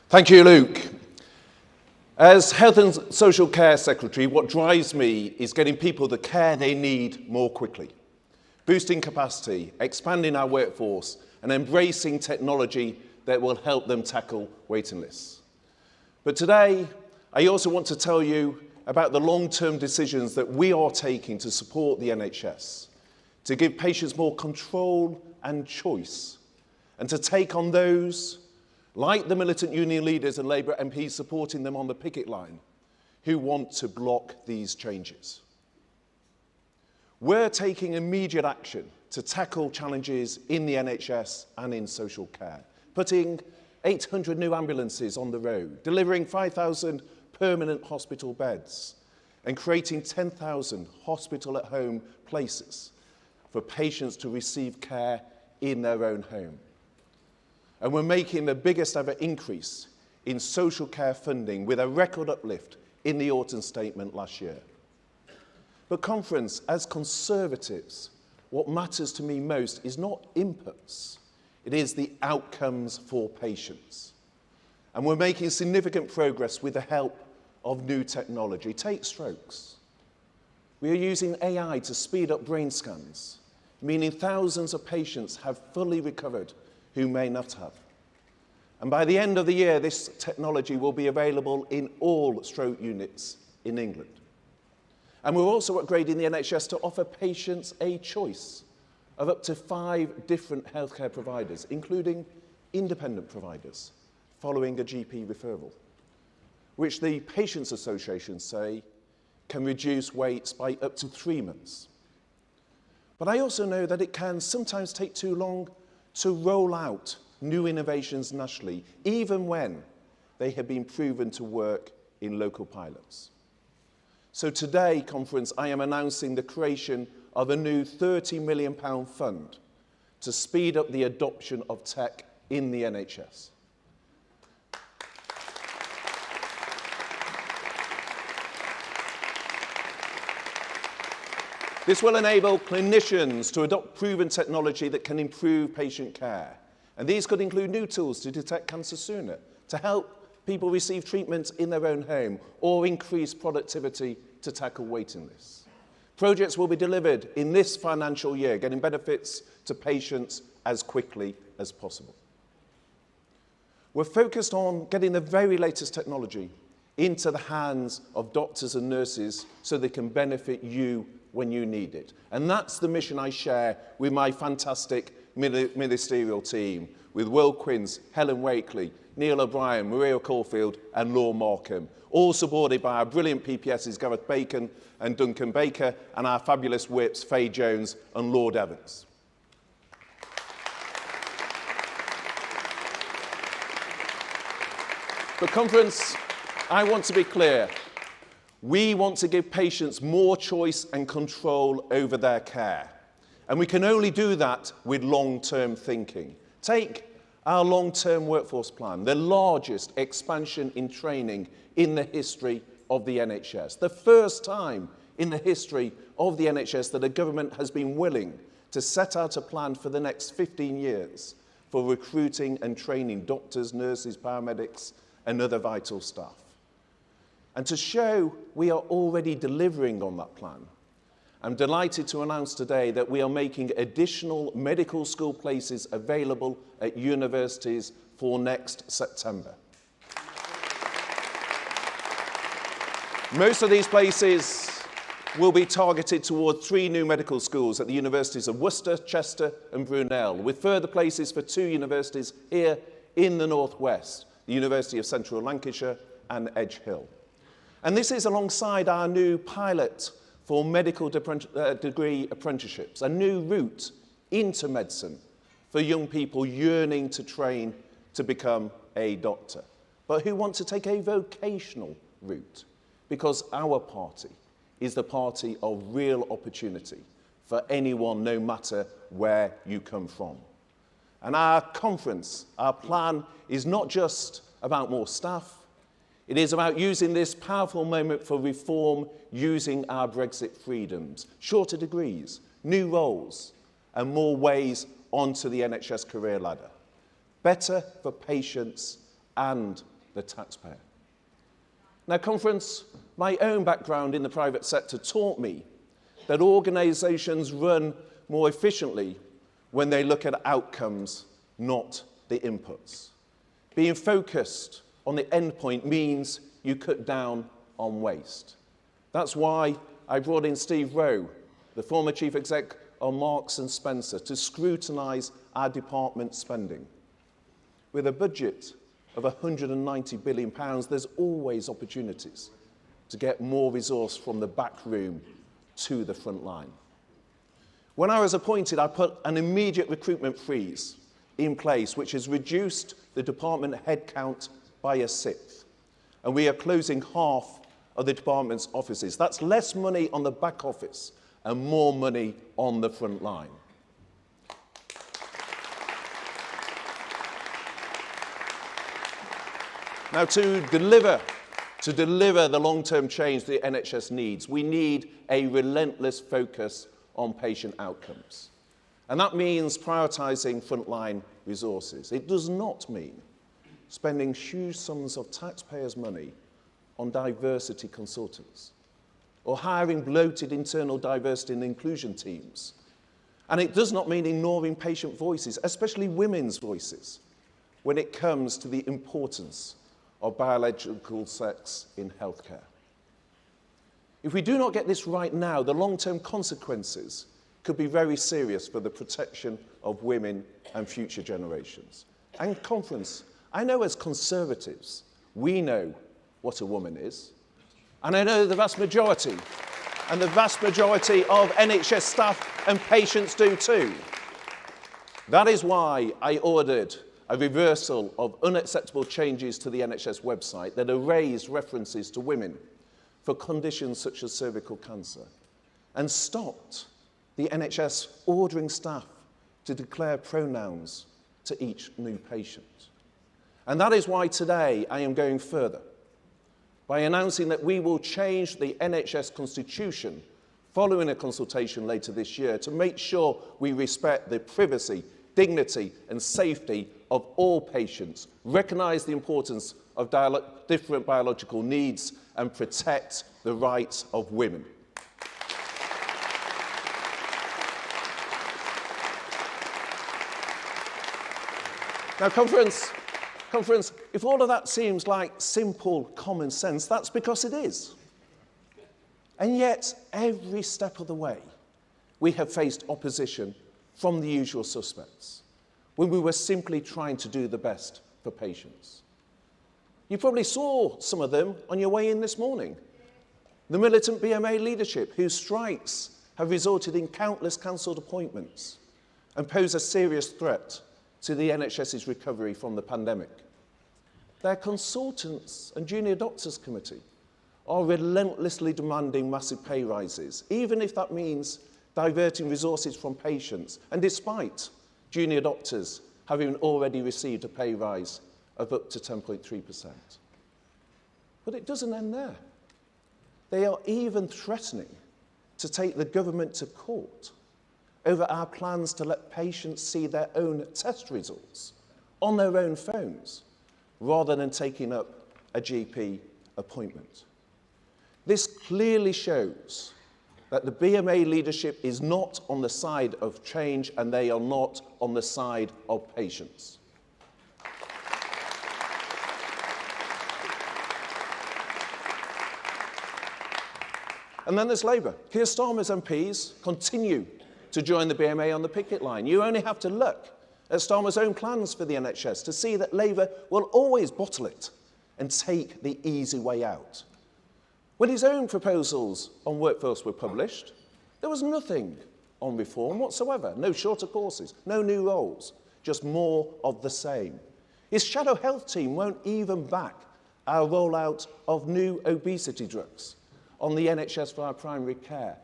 Thank you, Luke. As Health and Social Care Secretary, what drives me is getting people the care they need more quickly, boosting capacity, expanding our workforce, and embracing technology that will help them tackle waiting lists. But today, I also want to tell you about the long-term decisions that we are taking to support the NHS, to give patients more control and choice, and to take on those, like the militant union leaders and Labour MPs supporting them on the picket line, who want to block these changes. We're taking immediate action to tackle challenges in the NHS and in social care, putting 800 new ambulances on the road, delivering 5,000 permanent hospital beds, and creating 10,000 hospital-at-home places for patients to receive care in their own home. And we're making the biggest ever increase in social care funding with a record uplift in the autumn statement last year. But conference, as Conservatives, what matters to me most is not inputs, it is the outcomes for patients. And we're making significant progress with the help of new technology. Take strokes. We are using AI to speed up brain scans, meaning thousands of patients have fully recovered who may not have. And by the end of the year, this technology will be available in all stroke units in England. And we're also upgrading the NHS to offer patients a choice of up to 5 different healthcare providers, including independent providers, following a GP referral, which the Patients Association say can reduce waits by up to 3 months. But I also know that it can sometimes take too long to roll out new innovations nationally, even when they have been proven to work in local pilots. So today, conference, I am announcing the creation of a new £30 million fund to speed up the adoption of tech in the NHS. This will enable clinicians to adopt proven technology that can improve patient care. And these could include new tools to detect cancer sooner, to help people receive treatment in their own home, or increase productivity to tackle waiting lists. Projects will be delivered in this financial year, getting benefits to patients as quickly as possible. We're focused on getting the very latest technology into the hands of doctors and nurses so they can benefit you when you need it. And that's the mission I share with my fantastic ministerial team, with Will Quince, Helen Wakely, Neil O'Brien, Maria Caulfield and Laura Markham, all supported by our brilliant PPSs Gareth Bacon and Duncan Baker, and our fabulous whips Faye Jones and Lord Evans. But conference, I want to be clear. We want to give patients more choice and control over their care. And we can only do that with long-term thinking. Take our long-term workforce plan, the largest expansion in training in the history of the NHS. The first time in the history of the NHS that a government has been willing to set out a plan for the next 15 years for recruiting and training doctors, nurses, paramedics, and other vital staff. And to show we are already delivering on that plan, I'm delighted to announce today that we are making additional medical school places available at universities for next September. Most of these places will be targeted toward 3 new medical schools at the universities of Worcester, Chester and Brunel, with further places for 2 universities here in the northwest, the University of Central Lancashire and Edge Hill. And this is alongside our new pilot for medical degree apprenticeships, a new route into medicine for young people yearning to train to become a doctor, but who want to take a vocational route, because our party is the party of real opportunity for anyone, no matter where you come from. And our conference, our plan, is not just about more staff. It is about using this powerful moment for reform, using our Brexit freedoms, shorter degrees, new roles, and more ways onto the NHS career ladder. Better for patients and the taxpayer. Now, conference, my own background in the private sector taught me that organisations run more efficiently when they look at outcomes, not the inputs. Being focused on the end point means you cut down on waste. That's why I brought in Steve Rowe, the former chief exec of Marks & Spencer, to scrutinise our department spending. With a budget of £190 billion, there's always opportunities to get more resource from the back room to the front line. When I was appointed, I put an immediate recruitment freeze in place, which has reduced the department headcount by a sixth. And we are closing half of the department's offices. That's less money on the back office and more money on the front line. Now, to deliver the long-term change the NHS needs, we need a relentless focus on patient outcomes. And that means prioritising frontline resources. It does not mean spending huge sums of taxpayers' money on diversity consultants or hiring bloated internal diversity and inclusion teams. And it does not mean ignoring patient voices, especially women's voices, when it comes to the importance of biological sex in healthcare. If we do not get this right now, the long-term consequences could be very serious for the protection of women and future generations. And conference, I know as Conservatives, we know what a woman is. And I know the vast majority of NHS staff and patients do too. That is why I ordered a reversal of unacceptable changes to the NHS website that erased references to women for conditions such as cervical cancer and stopped the NHS ordering staff to declare pronouns to each new patient. And that is why today I am going further by announcing that we will change the NHS constitution following a consultation later this year to make sure we respect the privacy, dignity and safety of all patients, recognise the importance of different biological needs and protect the rights of women. Now, conference, if all of that seems like simple common sense, that's because it is. And yet, every step of the way, we have faced opposition from the usual suspects when we were simply trying to do the best for patients. You probably saw some of them on your way in this morning. The militant BMA leadership, whose strikes have resulted in countless cancelled appointments and pose a serious threat to the NHS's recovery from the pandemic. Their consultants and junior doctors committee are relentlessly demanding massive pay rises, even if that means diverting resources from patients, and despite junior doctors having already received a pay rise of up to 10.3%. But it doesn't end there. They are even threatening to take the government to court over our plans to let patients see their own test results on their own phones, rather than taking up a GP appointment. This clearly shows that the BMA leadership is not on the side of change and they are not on the side of patients. And then there's Labour. Keir Starmer's MPs continue to join the BMA on the picket line. You only have to look at Starmer's own plans for the NHS to see that Labour will always bottle it and take the easy way out. When his own proposals on workforce were published, there was nothing on reform whatsoever. No shorter courses, no new roles, just more of the same. His shadow health team won't even back our rollout of new obesity drugs on the NHS for our primary care,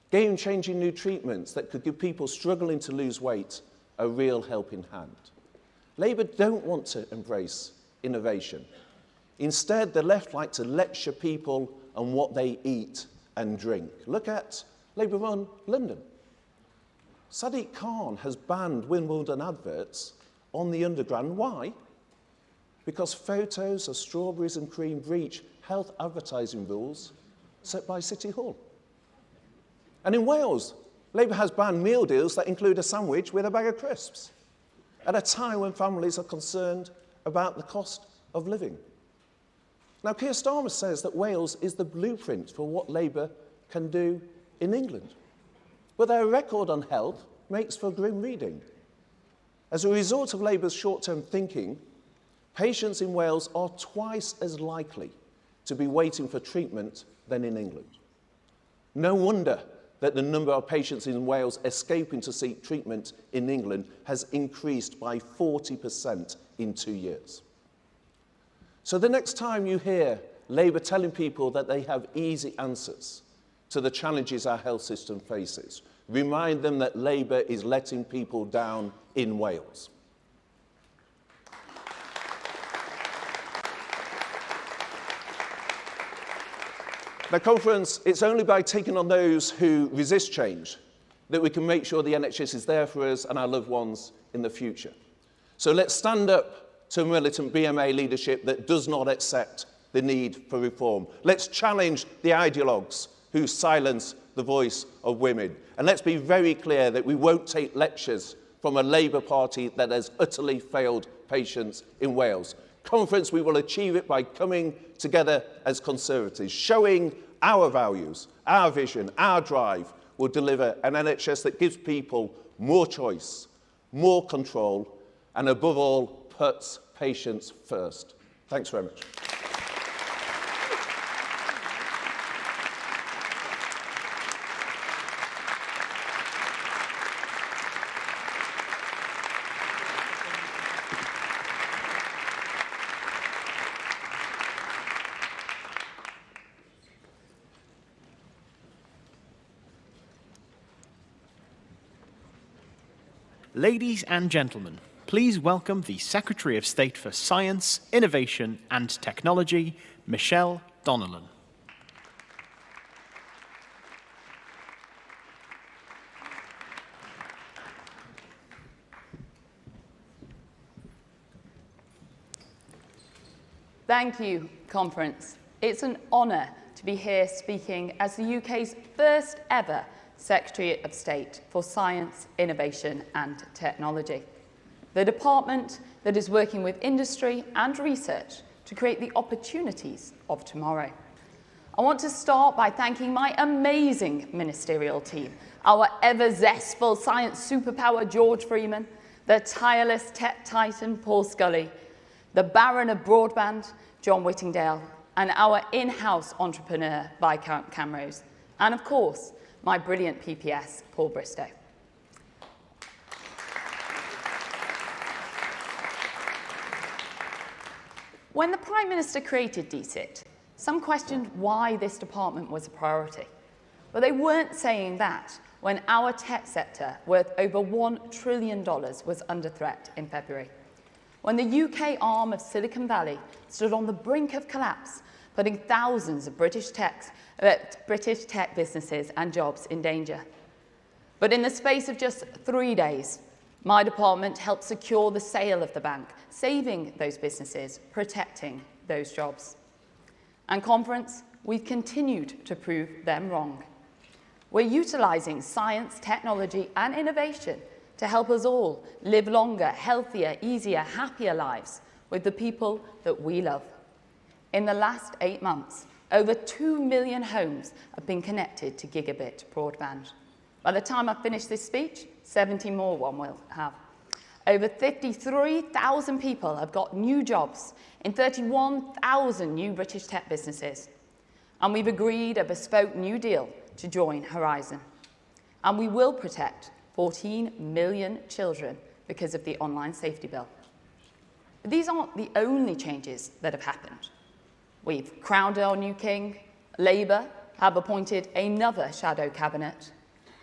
game-changing new treatments that could give people struggling to lose weight a real helping hand. Labour don't want to embrace innovation. Instead, the left like to lecture people on what they eat and drink. Look at Labour-run London. Sadiq Khan has banned Wimbledon adverts on the Underground. Why? because photos of strawberries and cream breach health advertising rules set by City Hall. And in Wales, Labour has banned meal deals that include a sandwich with a bag of crisps, at a time when families are concerned about the cost of living. Now, Keir Starmer says that Wales is the blueprint for what Labour can do in England. But their record on health makes for grim reading. As a result of Labour's short-term thinking, patients in Wales are twice as likely to be waiting for treatment than in England. No wonder that the number of patients in Wales escaping to seek treatment in England has increased by 40% in 2 years. So the next time you hear Labour telling people that they have easy answers to the challenges our health system faces, remind them that Labour is letting people down in Wales. Now, conference, it's only by taking on those who resist change that we can make sure the NHS is there for us and our loved ones in the future. So let's stand up to militant BMA leadership that does not accept the need for reform. Let's challenge the ideologues who silence the voice of women. And let's be very clear that we won't take lectures from a Labour Party that has utterly failed patients in Wales. Conference, we will achieve it by coming together as Conservatives, showing our values, our vision, our drive will deliver an NHS that gives people more choice, more control, and above all, puts patients first. Thanks very much. Ladies and gentlemen, please welcome the Secretary of State for Science, Innovation and Technology, Michelle Donelan. Thank you, Conference. It's an honour to be here speaking as the UK's first ever Secretary of State for Science, Innovation and Technology, the department that is working with industry and research to create the opportunities of tomorrow. I want to start by thanking my amazing ministerial team, our ever-zestful science superpower George Freeman, the tireless tech titan Paul Scully, the Baron of Broadband John Whittingdale, and our in-house entrepreneur Viscount Camrose, and of course, my brilliant PPS, Paul Bristow. When the Prime Minister created DCIT, some questioned why this department was a priority. But they weren't saying that when our tech sector, worth over $1 trillion, was under threat in February. When the UK arm of Silicon Valley stood on the brink of collapse, putting thousands of British tech businesses and jobs in danger. But in the space of just 3 days, my department helped secure the sale of the bank, saving those businesses, protecting those jobs. And Conference, we've continued to prove them wrong. We're utilising science, technology and innovation to help us all live longer, healthier, easier, happier lives with the people that we love. In the last 8 months, over 2 million homes have been connected to gigabit broadband. By the time I finish this speech, 70 more one will have. Over 53,000 people have got new jobs in 31,000 new British tech businesses. And we've agreed a bespoke new deal to join Horizon. And we will protect 14 million children because of the online safety bill. But these aren't the only changes that have happened. We've crowned our new king, Labour have appointed another shadow cabinet,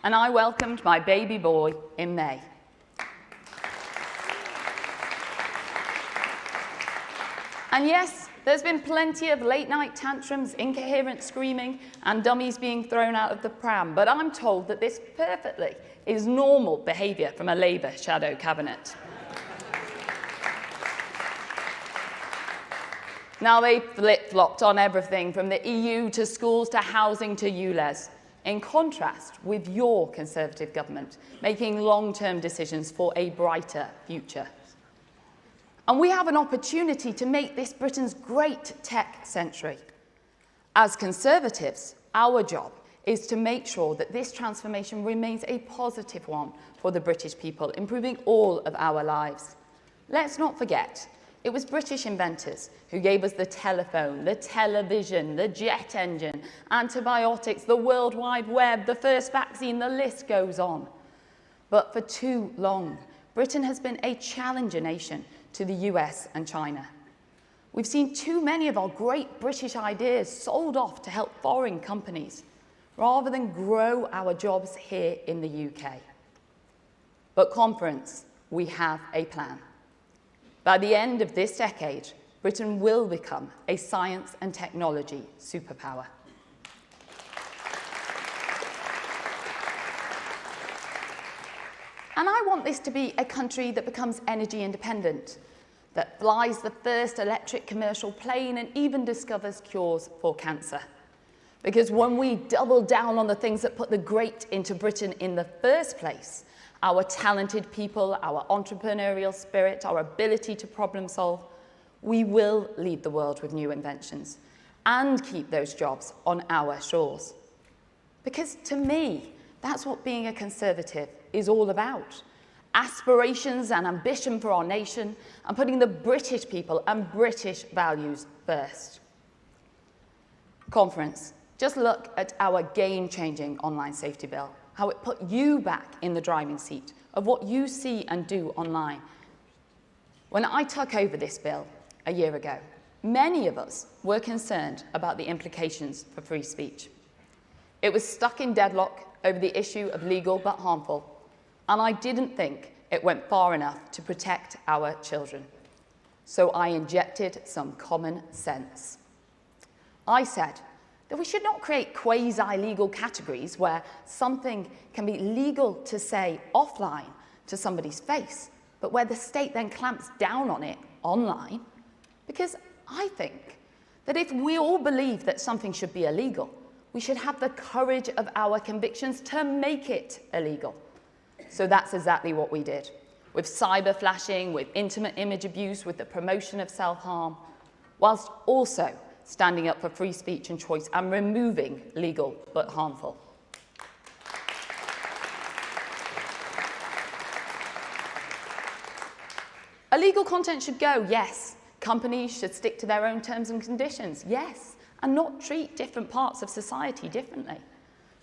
and I welcomed my baby boy in May. And yes, there's been plenty of late-night tantrums, incoherent screaming, and dummies being thrown out of the pram, but I'm told that this perfectly is normal behaviour from a Labour shadow cabinet. Now they flip-flopped on everything from the EU to schools to housing to ULEZ, in contrast with your Conservative government making long-term decisions for a brighter future. And we have an opportunity to make this Britain's great tech century. As Conservatives, our job is to make sure that this transformation remains a positive one for the British people, improving all of our lives. Let's not forget, it was British inventors who gave us the telephone, the television, the jet engine, antibiotics, the World Wide Web, the first vaccine, the list goes on. But for too long, Britain has been a challenger nation to the US and China. We've seen too many of our great British ideas sold off to help foreign companies, rather than grow our jobs here in the UK. But conference, we have a plan. By the end of this decade, Britain will become a science and technology superpower. And I want this to be a country that becomes energy independent, that flies the first electric commercial plane and even discovers cures for cancer. Because when we double down on the things that put the great into Britain in the first place, our talented people, our entrepreneurial spirit, our ability to problem solve, we will lead the world with new inventions and keep those jobs on our shores. Because to me, that's what being a Conservative is all about. Aspirations and ambition for our nation and putting the British people and British values first. Conference, just look at our game-changing online safety bill, how it put you back in the driving seat of what you see and do online. When I took over this bill a year ago, many of us were concerned about the implications for free speech. It was stuck in deadlock over the issue of legal but harmful, and I didn't think it went far enough to protect our children. So I injected some common sense. I said that we should not create quasi-legal categories where something can be legal to say offline to somebody's face, but where the state then clamps down on it online. Because I think that if we all believe that something should be illegal, we should have the courage of our convictions to make it illegal. So that's exactly what we did. With cyber flashing, with intimate image abuse, with the promotion of self-harm, whilst also standing up for free speech and choice and removing legal but harmful. Illegal content should go, yes. Companies should stick to their own terms and conditions, yes, and not treat different parts of society differently.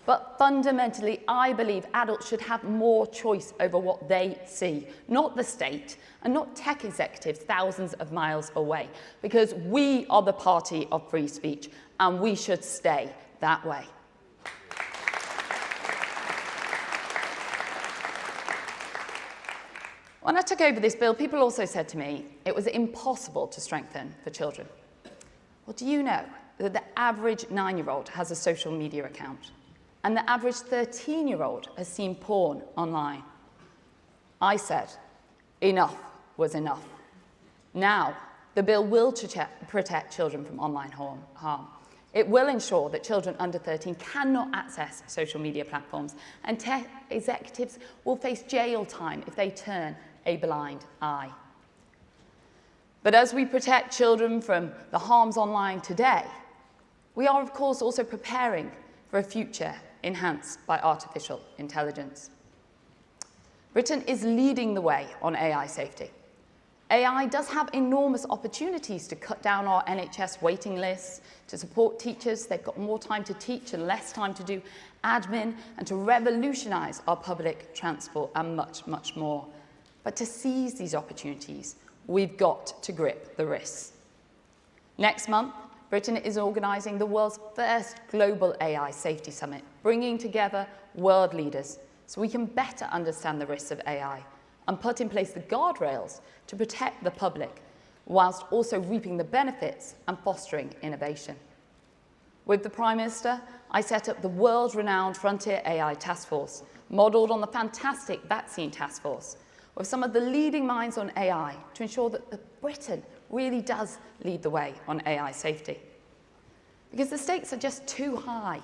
But fundamentally, I believe adults should have more choice over what they see, not the state, and not tech executives thousands of miles away, because we are the party of free speech, and we should stay that way. When I took over this bill, people also said to me it was impossible to strengthen for children. Well, do you know that the average 9-year-old has a social media account? And the average 13-year-old has seen porn online. I said, enough was enough. Now, the bill will protect children from online harm. It will ensure that children under 13 cannot access social media platforms, and tech executives will face jail time if they turn a blind eye. But as we protect children from the harms online today, we are, of course, also preparing for a future enhanced by artificial intelligence. Britain is leading the way on AI safety. AI does have enormous opportunities to cut down our NHS waiting lists, to support teachers. They've got more time to teach and less time to do admin, and to revolutionise our public transport and much, much more. But to seize these opportunities, we've got to grip the risks. Next month, Britain is organising the world's first global AI safety summit, bringing together world leaders so we can better understand the risks of AI and put in place the guardrails to protect the public, whilst also reaping the benefits and fostering innovation. With the Prime Minister, I set up the world-renowned Frontier AI Task Force, modelled on the fantastic Vaccine Task Force, with some of the leading minds on AI to ensure that Britain really does lead the way on AI safety. Because the stakes are just too high,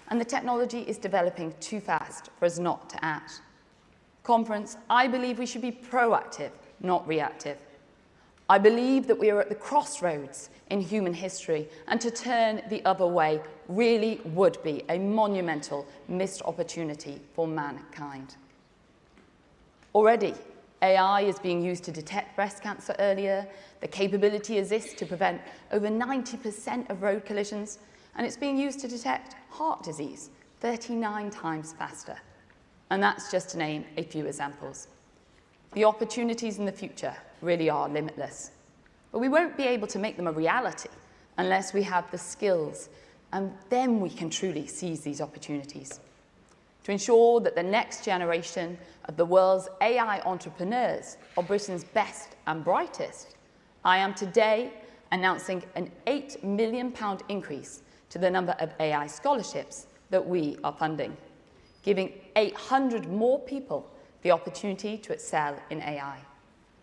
and the technology is developing too fast for us not to act. Conference, I believe we should be proactive, not reactive. I believe that we are at the crossroads in human history, and to turn the other way really would be a monumental missed opportunity for mankind. Already, AI is being used to detect breast cancer earlier. The capability exists to prevent over 90% of road collisions, and it's being used to detect heart disease 39 times faster. And that's just to name a few examples. The opportunities in the future really are limitless. But we won't be able to make them a reality unless we have the skills, and then we can truly seize these opportunities. To ensure that the next generation of the world's AI entrepreneurs are Britain's best and brightest, I am today announcing an £8 million increase to the number of AI scholarships that we are funding, giving 800 more people the opportunity to excel in AI,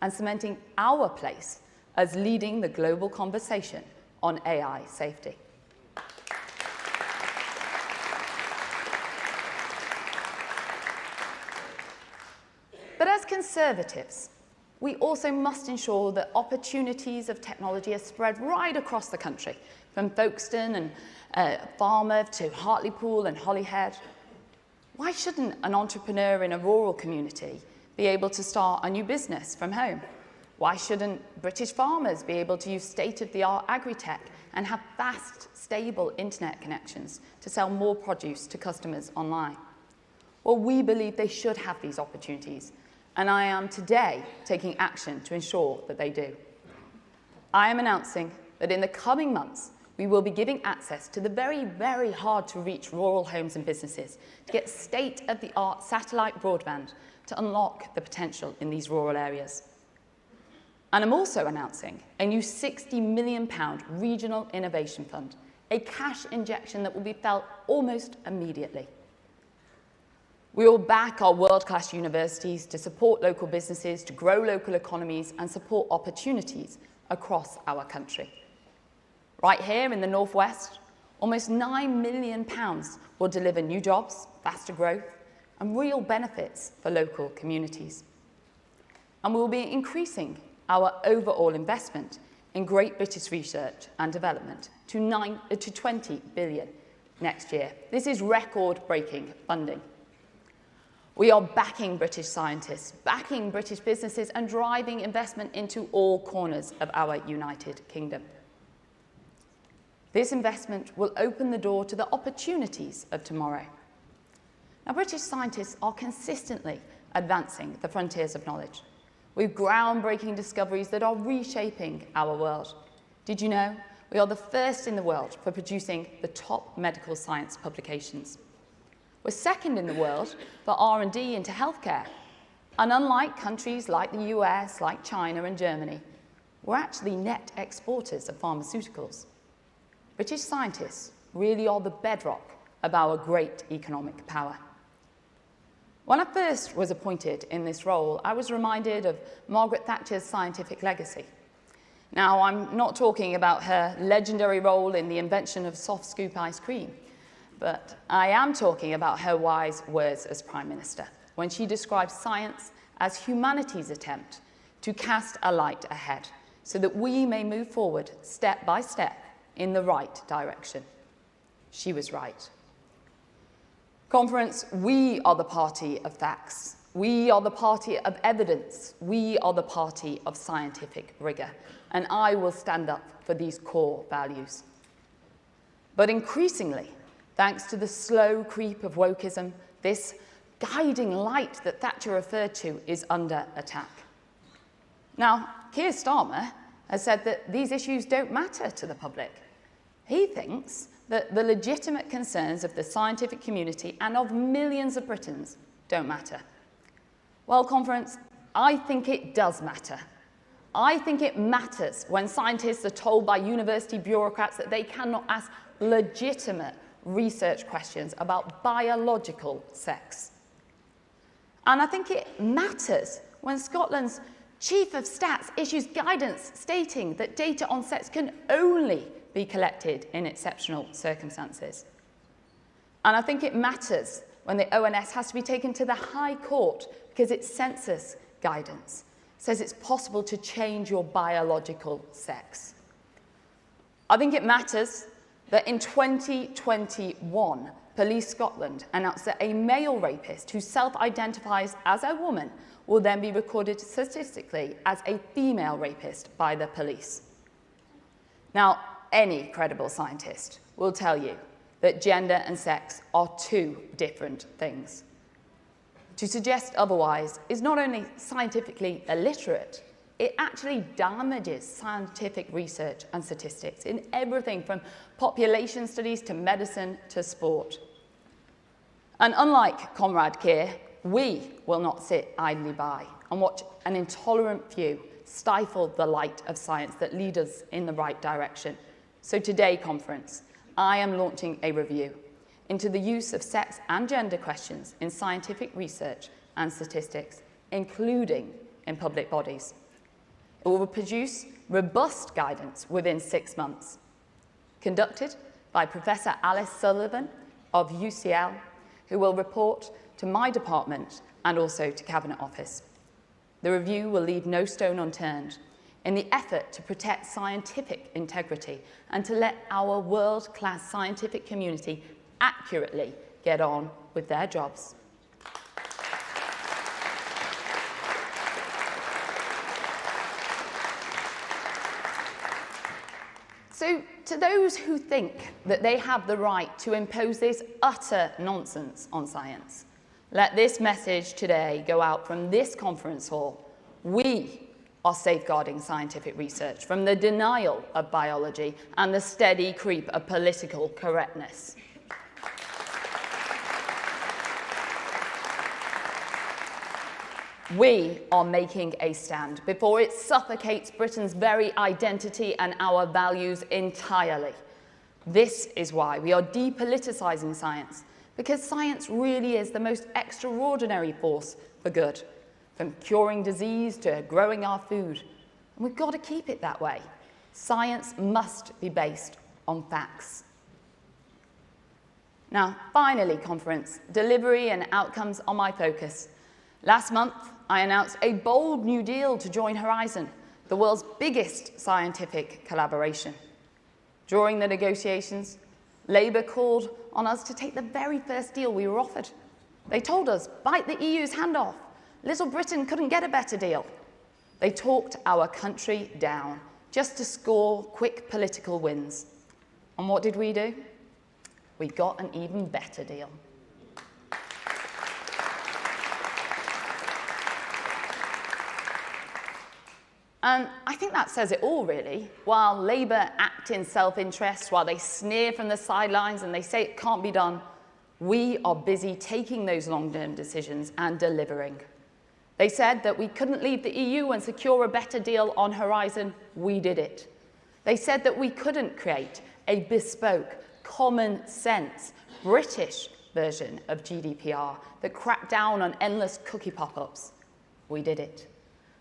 and cementing our place as leading the global conversation on AI safety. But as Conservatives, we also must ensure that opportunities of technology are spread right across the country, from Folkestone and Falmouth to Hartlepool and Holyhead. Why shouldn't an entrepreneur in a rural community be able to start a new business from home? Why shouldn't British farmers be able to use state-of-the-art agri-tech and have fast, stable internet connections to sell more produce to customers online? Well, we believe they should have these opportunities, and I am today taking action to ensure that they do. I am announcing that in the coming months, we will be giving access to the very, very hard-to-reach rural homes and businesses to get state-of-the-art satellite broadband to unlock the potential in these rural areas. And I'm also announcing a new £60 million regional innovation fund, a cash injection that will be felt almost immediately. We will back our world-class universities to support local businesses, to grow local economies and support opportunities across our country. Right here in the Northwest, almost £9 million will deliver new jobs, faster growth, and real benefits for local communities. And we will be increasing our overall investment in Great British research and development to 20 billion next year. This is record-breaking funding. We are backing British scientists, backing British businesses, and driving investment into all corners of our United Kingdom. This investment will open the door to the opportunities of tomorrow. Now, British scientists are consistently advancing the frontiers of knowledge, with groundbreaking discoveries that are reshaping our world. Did you know we are the first in the world for producing the top medical science publications? We're second in the world for R&D into healthcare. And unlike countries like the US, like China and Germany, we're actually net exporters of pharmaceuticals. British scientists really are the bedrock of our great economic power. When I first was appointed in this role, I was reminded of Margaret Thatcher's scientific legacy. Now, I'm not talking about her legendary role in the invention of soft scoop ice cream, but I am talking about her wise words as Prime Minister, when she described science as humanity's attempt to cast a light ahead so that we may move forward step by step in the right direction. She was right. Conference, we are the party of facts. We are the party of evidence. We are the party of scientific rigour. And I will stand up for these core values. But increasingly, thanks to the slow creep of wokeism, this guiding light that Thatcher referred to is under attack. Now, Keir Starmer has said that these issues don't matter to the public. He thinks that the legitimate concerns of the scientific community and of millions of Britons don't matter. Well, Conference, I think it does matter. I think it matters when scientists are told by university bureaucrats that they cannot ask legitimate research questions about biological sex. And I think it matters when Scotland's Chief of Stats issues guidance stating that data on sex can only be collected in exceptional circumstances. And I think it matters when the ONS has to be taken to the High Court because its census guidance says it's possible to change your biological sex. I think it matters that in 2021, Police Scotland announced that a male rapist who self-identifies as a woman will then be recorded statistically as a female rapist by the police. Now, any credible scientist will tell you that gender and sex are two different things. To suggest otherwise is not only scientifically illiterate, it actually damages scientific research and statistics in everything from population studies to medicine to sport. And unlike Comrade Keir, we will not sit idly by and watch an intolerant few stifle the light of science that lead us in the right direction. So today, conference, I am launching a review into the use of sex and gender questions in scientific research and statistics, including in public bodies. It will produce robust guidance within 6 months, conducted by Professor Alice Sullivan of UCL, who will report to my department and also to Cabinet Office. The review will leave no stone unturned in the effort to protect scientific integrity and to let our world-class scientific community accurately get on with their jobs. So, to those who think that they have the right to impose this utter nonsense on science, let this message today go out from this conference hall. We are safeguarding scientific research from the denial of biology and the steady creep of political correctness. We are making a stand before it suffocates Britain's very identity and our values entirely. This is why we are depoliticising science, because science really is the most extraordinary force for good, from curing disease to growing our food. And we've got to keep it that way. Science must be based on facts. Now, finally, conference, delivery and outcomes are my focus. Last month, I announced a bold new deal to join Horizon, the world's biggest scientific collaboration. During the negotiations, Labour called on us to take the very first deal we were offered. They told us, bite the EU's hand off. Little Britain couldn't get a better deal. They talked our country down just to score quick political wins. And what did we do? We got an even better deal. And I think that says it all, really. While Labour act in self-interest, while they sneer from the sidelines and they say it can't be done, we are busy taking those long-term decisions and delivering. They said that we couldn't leave the EU and secure a better deal on Horizon. We did it. They said that we couldn't create a bespoke, common-sense, British version of GDPR that cracked down on endless cookie pop-ups. We did it.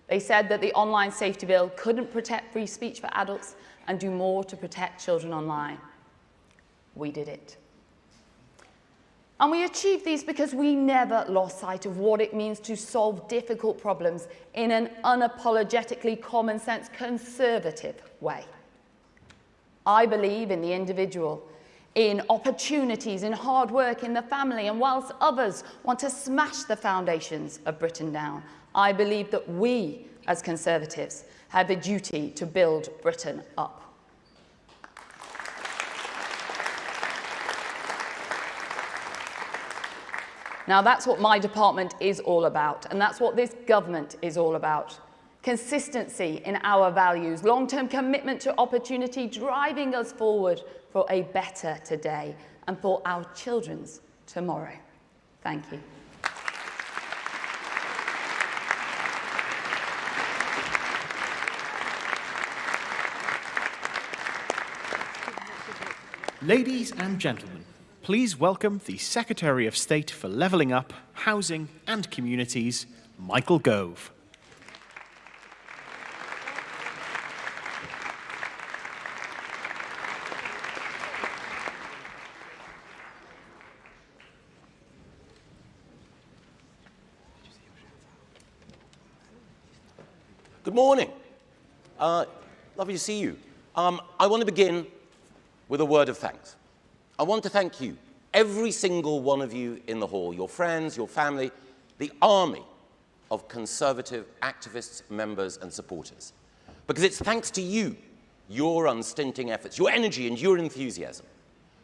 They said that the online safety bill couldn't protect free speech for adults and do more to protect children online. We did it. And we achieved these because we never lost sight of what it means to solve difficult problems in an unapologetically common-sense, conservative way. I believe in the individual, in opportunities, in hard work, in the family, and whilst others want to smash the foundations of Britain down, I believe that we, as Conservatives, have a duty to build Britain up. Now, that's what my department is all about, and that's what this government is all about. Consistency in our values, long-term commitment to opportunity, driving us forward for a better today and for our children's tomorrow. Thank you. Ladies and gentlemen, please welcome the Secretary of State for Levelling Up, Housing and Communities, Michael Gove. Good morning. Lovely to see you. I want to begin with a word of thanks. I want to thank you, every single one of you in the hall, your friends, your family, the army of Conservative activists, members and supporters. Because it's thanks to you, your unstinting efforts, your energy and your enthusiasm,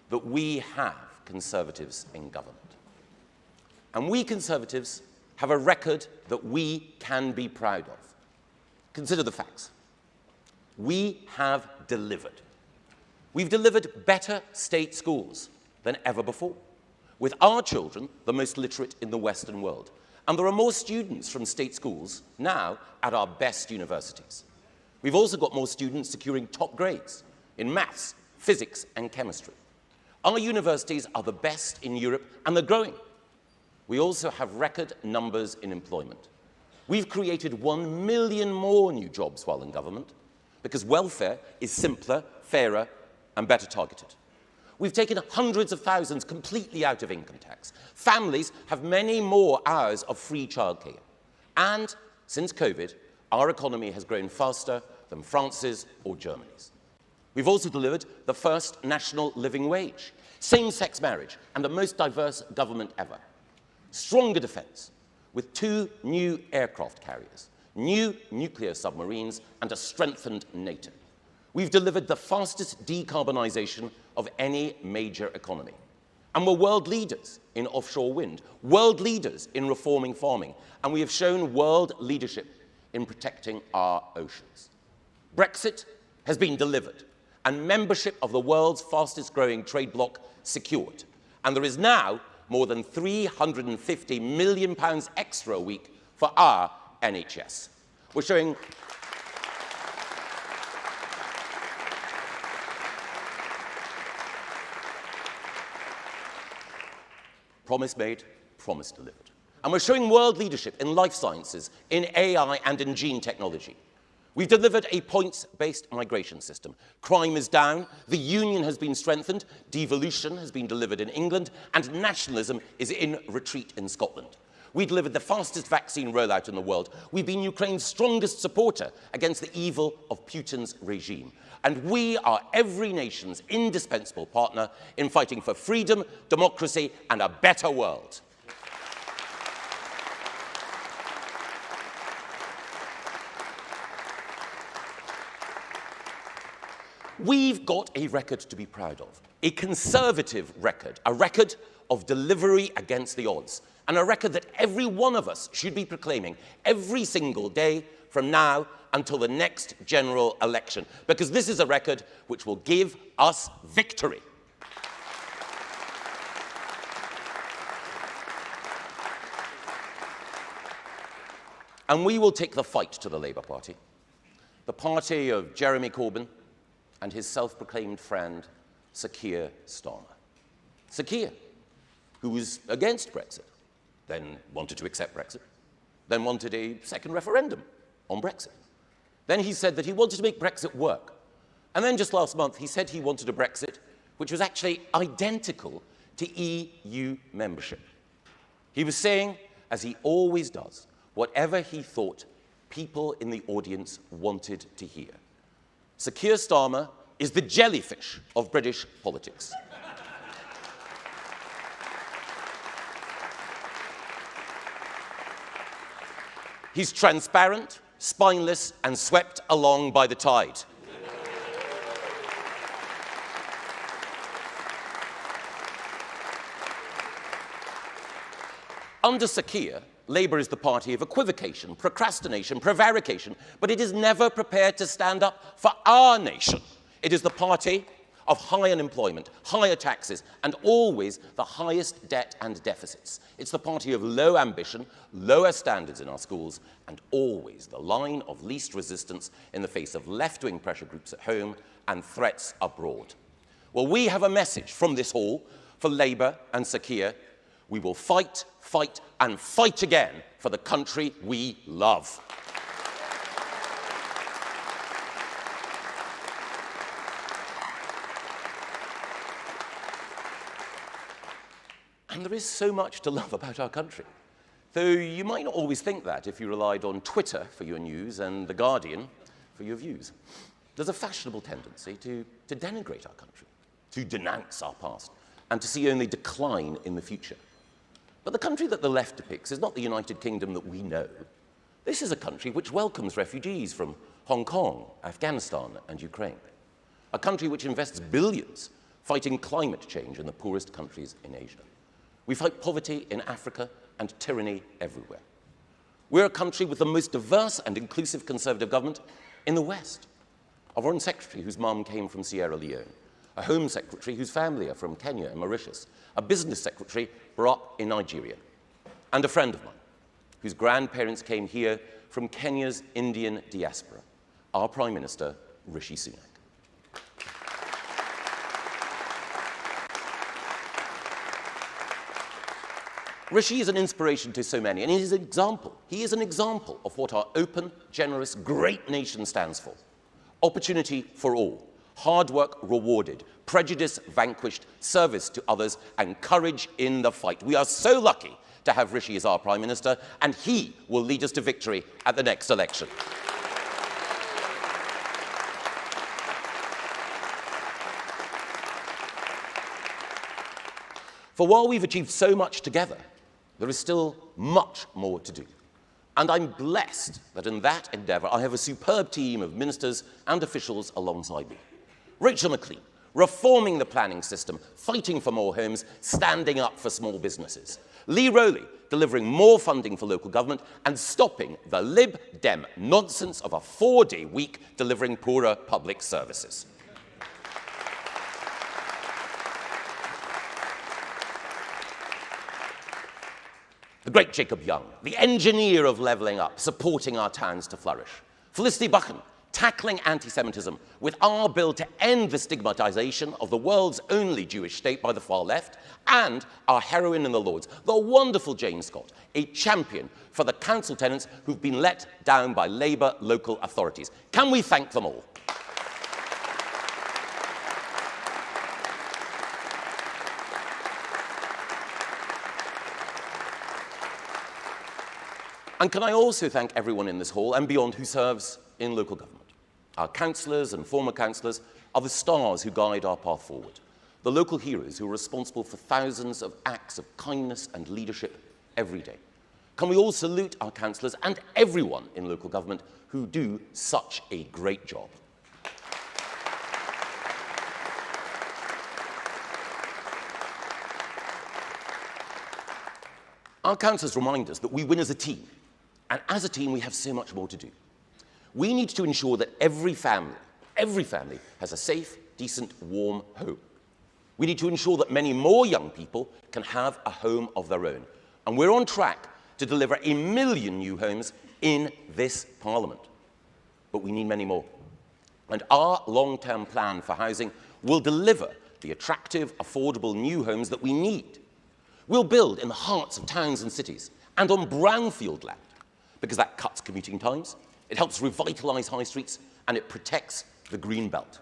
that we have Conservatives in government. And we Conservatives have a record that we can be proud of. Consider the facts. We have delivered. We've delivered better state schools than ever before, with our children the most literate in the Western world. And there are more students from state schools now at our best universities. We've also got more students securing top grades in maths, physics, and chemistry. Our universities are the best in Europe, and they're growing. We also have record numbers in employment. We've created 1 million more new jobs while in government, because welfare is simpler, fairer, and better targeted. We've taken hundreds of thousands completely out of income tax. Families have many more hours of free childcare. And since COVID, our economy has grown faster than France's or Germany's. We've also delivered the first national living wage, same-sex marriage, and the most diverse government ever. Stronger defense, with 2 new aircraft carriers, new nuclear submarines, and a strengthened NATO. We've delivered the fastest decarbonization of any major economy. And we're world leaders in offshore wind, world leaders in reforming farming, and we have shown world leadership in protecting our oceans. Brexit has been delivered, and membership of the world's fastest growing trade bloc secured. And there is now more than £350 million extra a week for our NHS. We're showing promise made, promise delivered. And we're showing world leadership in life sciences, in AI and in gene technology. We've delivered a points-based migration system. Crime is down, the union has been strengthened, devolution has been delivered in England, and nationalism is in retreat in Scotland. We delivered the fastest vaccine rollout in the world. We've been Ukraine's strongest supporter against the evil of Putin's regime. And we are every nation's indispensable partner in fighting for freedom, democracy, and a better world. We've got a record to be proud of, a Conservative record, a record of delivery against the odds, and a record that every one of us should be proclaiming every single day from now until the next general election, because this is a record which will give us victory. And we will take the fight to the Labour Party, the party of Jeremy Corbyn and his self-proclaimed friend, Sir Keir Starmer. Sir Keir, who was against Brexit, then wanted to accept Brexit, then wanted a second referendum on Brexit. Then he said that he wanted to make Brexit work. And then just last month, he said he wanted a Brexit which was actually identical to EU membership. He was saying, as he always does, whatever he thought people in the audience wanted to hear. Sir Keir Starmer is the jellyfish of British politics. He's transparent, spineless, and swept along by the tide. Under Sir Keir, Labour is the party of equivocation, procrastination, prevarication, but it is never prepared to stand up for our nation. It is the party of high unemployment, higher taxes, and always the highest debt and deficits. It's the party of low ambition, lower standards in our schools, and always the line of least resistance in the face of left-wing pressure groups at home and threats abroad. Well, we have a message from this hall for Labour and Sir Keir. We will fight, fight, and fight again for the country we love. And there is so much to love about our country. Though you might not always think that if you relied on Twitter for your news and The Guardian for your views. There's a fashionable tendency to denigrate our country, to denounce our past, and to see only decline in the future. But the country that the left depicts is not the United Kingdom that we know. This is a country which welcomes refugees from Hong Kong, Afghanistan, and Ukraine. A country which invests billions fighting climate change in the poorest countries in Asia. We fight poverty in Africa and tyranny everywhere. We're a country with the most diverse and inclusive Conservative government in the West. A Foreign Secretary whose mum came from Sierra Leone, a Home Secretary whose family are from Kenya and Mauritius, a Business Secretary brought up in Nigeria, and a friend of mine whose grandparents came here from Kenya's Indian diaspora, our Prime Minister, Rishi Sunak. Rishi is an inspiration to so many, and he is an example of what our open, generous, great nation stands for. Opportunity for all, hard work rewarded, prejudice vanquished, service to others, and courage in the fight. We are so lucky to have Rishi as our Prime Minister, and he will lead us to victory at the next election. For while we've achieved so much together, there is still much more to do. And I'm blessed that in that endeavour I have a superb team of ministers and officials alongside me. Rachel McLean, reforming the planning system, fighting for more homes, standing up for small businesses. Lee Rowley, delivering more funding for local government and stopping the Lib Dem nonsense of a 4-day week delivering poorer public services. The great Jacob Young, the engineer of levelling up, supporting our towns to flourish. Felicity Buchan, tackling anti-Semitism with our bill to end the stigmatization of the world's only Jewish state by the far left, and our heroine in the Lords, the wonderful Jane Scott, a champion for the council tenants who've been let down by Labour local authorities. Can we thank them all? And can I also thank everyone in this hall and beyond who serves in local government. Our councillors and former councillors are the stars who guide our path forward, the local heroes who are responsible for thousands of acts of kindness and leadership every day. Can we all salute our councillors and everyone in local government who do such a great job? Our councillors remind us that we win as a team. And as a team, we have so much more to do. We need to ensure that every family has a safe, decent, warm home. We need to ensure that many more young people can have a home of their own. And we're on track to deliver 1 million new homes in this Parliament. But we need many more. And our long-term plan for housing will deliver the attractive, affordable new homes that we need. We'll build in the hearts of towns and cities and on brownfield land, because that cuts commuting times, it helps revitalise high streets, and it protects the green belt.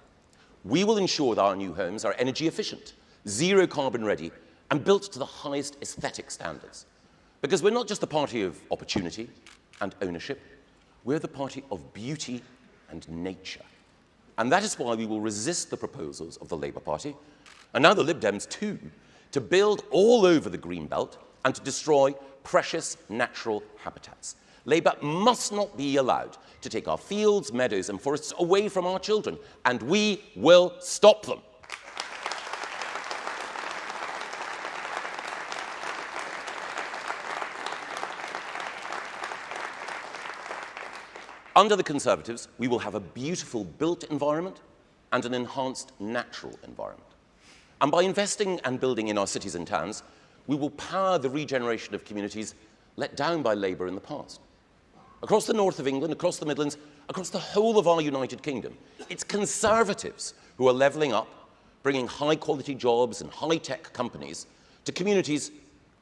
We will ensure that our new homes are energy efficient, zero carbon ready, and built to the highest aesthetic standards. Because we're not just the party of opportunity and ownership, we're the party of beauty and nature. And that is why we will resist the proposals of the Labour Party, and now the Lib Dems too, to build all over the green belt and to destroy precious natural habitats. Labour must not be allowed to take our fields, meadows and forests away from our children, and we will stop them. Under the Conservatives, we will have a beautiful built environment and an enhanced natural environment. And by investing and building in our cities and towns, we will power the regeneration of communities let down by Labour in the past. Across the north of England, across the Midlands, across the whole of our United Kingdom, it's Conservatives who are levelling up, bringing high-quality jobs and high-tech companies to communities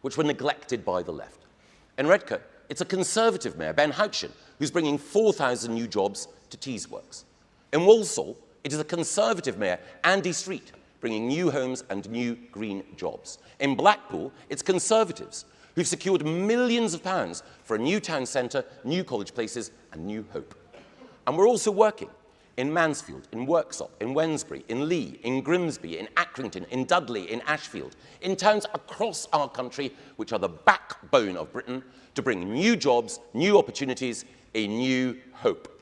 which were neglected by the left. In Redcar, it's a Conservative mayor, Ben Houchin, who's bringing 4,000 new jobs to Teesworks. In Walsall, it is a Conservative mayor, Andy Street, bringing new homes and new green jobs. In Blackpool, it's Conservatives who've secured millions of pounds for a new town centre, new college places, and new hope. And we're also working in Mansfield, in Worksop, in Wednesbury, in Lee, in Grimsby, in Accrington, in Dudley, in Ashfield, in towns across our country which are the backbone of Britain, to bring new jobs, new opportunities, a new hope.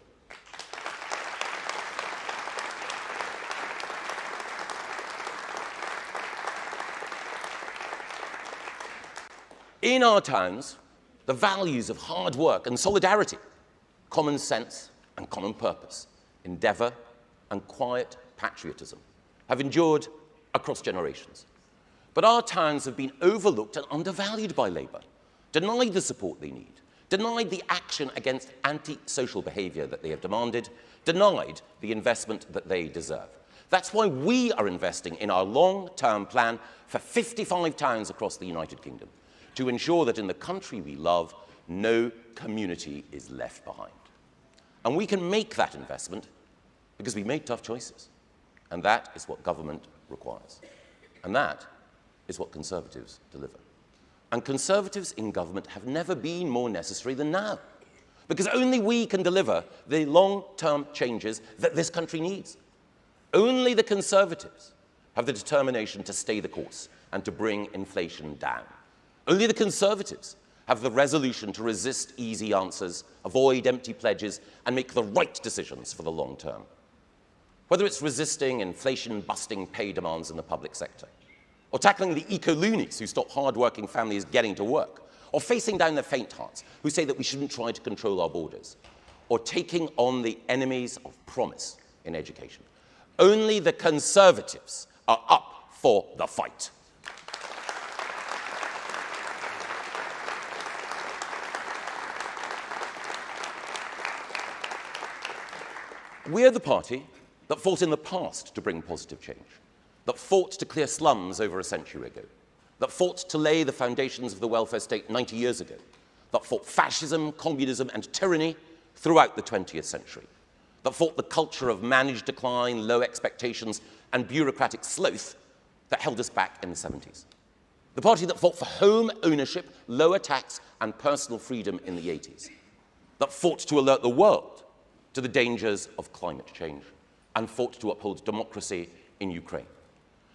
In our towns, the values of hard work and solidarity, common sense and common purpose, endeavour and quiet patriotism have endured across generations. But our towns have been overlooked and undervalued by Labour, denied the support they need, denied the action against anti-social behaviour that they have demanded, denied the investment that they deserve. That's why we are investing in our long-term plan for 55 towns across the United Kingdom, to ensure that in the country we love, no community is left behind. And we can make that investment because we made tough choices. And that is what government requires. And that is what Conservatives deliver. And Conservatives in government have never been more necessary than now, because only we can deliver the long-term changes that this country needs. Only the Conservatives have the determination to stay the course and to bring inflation down. Only the Conservatives have the resolution to resist easy answers, avoid empty pledges, and make the right decisions for the long term. Whether it's resisting inflation-busting pay demands in the public sector, or tackling the eco-loonies who stop hard-working families getting to work, or facing down the faint-hearts who say that we shouldn't try to control our borders, or taking on the enemies of promise in education. Only the Conservatives are up for the fight. We're the party that fought in the past to bring positive change, that fought to clear slums over a century ago, that fought to lay the foundations of the welfare state 90 years ago, that fought fascism, communism, and tyranny throughout the 20th century, that fought the culture of managed decline, low expectations, and bureaucratic sloth that held us back in the 70s. The party that fought for home ownership, lower tax, and personal freedom in the 80s, that fought to alert the world to the dangers of climate change, and fought to uphold democracy in Ukraine,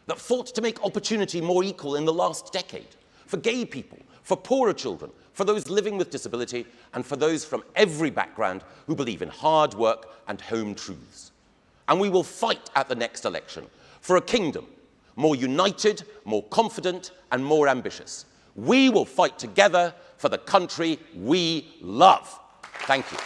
that fought to make opportunity more equal in the last decade, for gay people, for poorer children, for those living with disability, and for those from every background who believe in hard work and home truths. And we will fight at the next election for a kingdom more united, more confident, and more ambitious. We will fight together for the country we love. Thank you.